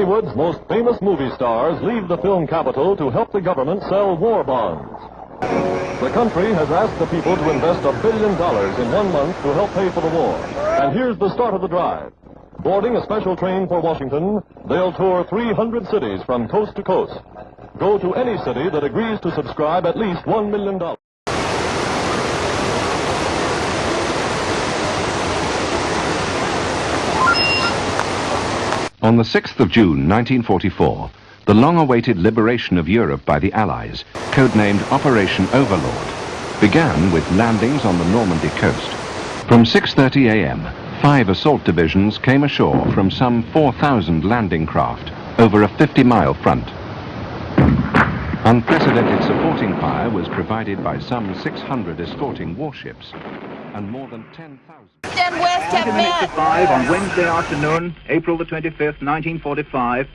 Hollywood's most famous movie stars leave the film capital to help the government sell war bonds. The country has asked the people to invest $1 billion in 1 month to help pay for the war. And here's the start of the drive. Boarding a special train for Washington, they'll tour 300 cities from coast to coast. Go to any city that agrees to subscribe at least $1 million. On the 6th of June 1944, the long-awaited liberation of Europe by the Allies, codenamed Operation Overlord, began with landings on the Normandy coast. From 6:30 a.m., 5 assault divisions came ashore from some 4,000 landing craft over a 50-mile front. Unprecedented supporting fire was provided by some 600 escorting warships and more than 10,000... 20 minutes to 5 on Wednesday afternoon, April the 25th, 1945,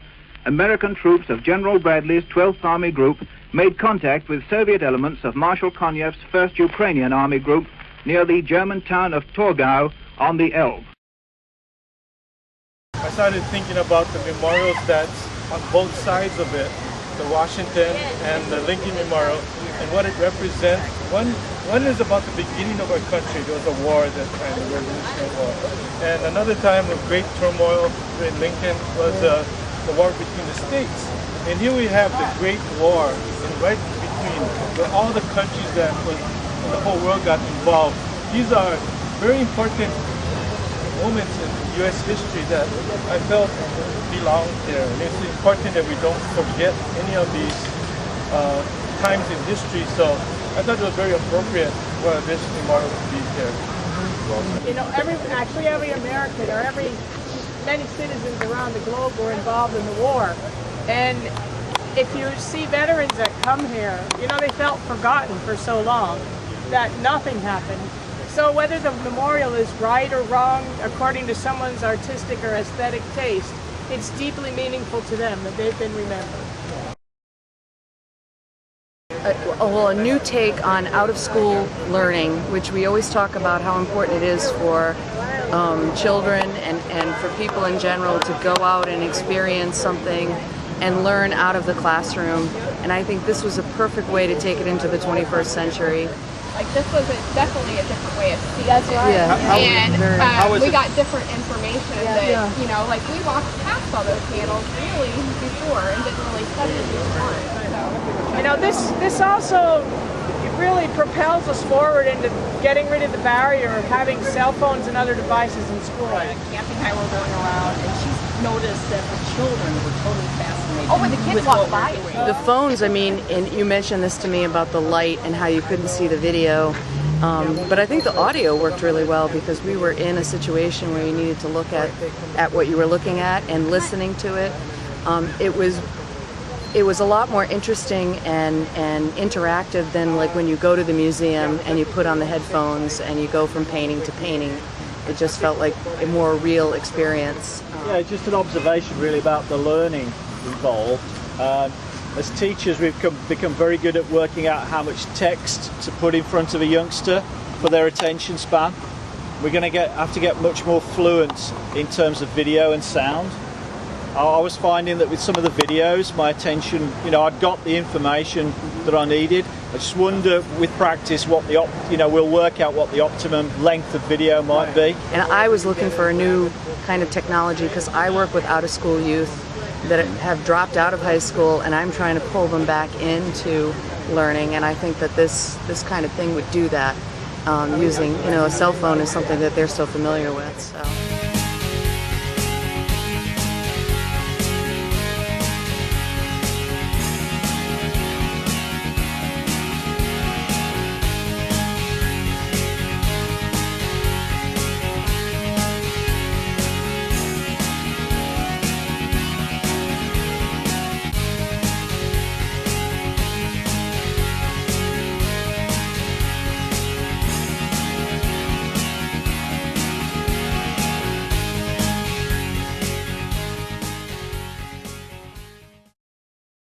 American troops of General Bradley's 12th Army Group made contact with Soviet elements of Marshal Konyev's 1st Ukrainian Army Group near the German town of Torgau on the Elbe. I started thinking about the memorials that's on both sides of it, the Washington and the Lincoln Memorial, and what it represents. One is about the beginning of our country. There was a war at that time, the Revolutionary War. And another time of great turmoil in Lincoln was the war between the states. And here we have the Great War, and right between where all the countries that the whole world got involved. These are very important moments in U.S. history that I felt belong here. And it's important that we don't forget any of these times in history. So I thought it was very appropriate for this memorial to be here. You know, every American or many citizens around the globe were involved in the war. And if you see veterans that come here, you know, they felt forgotten for so long that nothing happened. So whether the memorial is right or wrong, according to someone's artistic or aesthetic taste, it's deeply meaningful to them that they've been remembered. Well, a new take on out-of-school learning, which we always talk about how important it is for children and for people in general to go out and experience something and learn out of the classroom. And I think this was a perfect way to take it into the 21st century. Like, this was definitely a different way of seeing it. Yeah. And we got different information that, you know, like we walked past all those panels really before and didn't really study it before. So. You know, this also really propels us forward into getting rid of the barrier of having cell phones and other devices in school. Camping I were going around, and she noticed that the children were totally fascinated. Oh, when the kids walked by it. The phones, I mean, and you mentioned this to me about the light and how you couldn't see the video, but I think the audio worked really well because we were in a situation where you needed to look at what you were looking at and listening to it. It was a lot more interesting and interactive than like when you go to the museum and you put on the headphones and you go from painting to painting. It just felt like a more real experience. Yeah, just an observation really about the learning involved. As teachers, we've become very good at working out how much text to put in front of a youngster for their attention span. We're going to have to get much more fluent in terms of video and sound. I was finding that with some of the videos, my attention, you know, I'd got the information that I needed. I just wonder, with practice, what we'll work out what the optimum length of video might be. And I was looking for a new kind of technology because I work with out-of-school youth that have dropped out of high school, and I'm trying to pull them back into learning. And I think that this kind of thing would do that. Using, you know, a cell phone is something that they're so familiar with. So.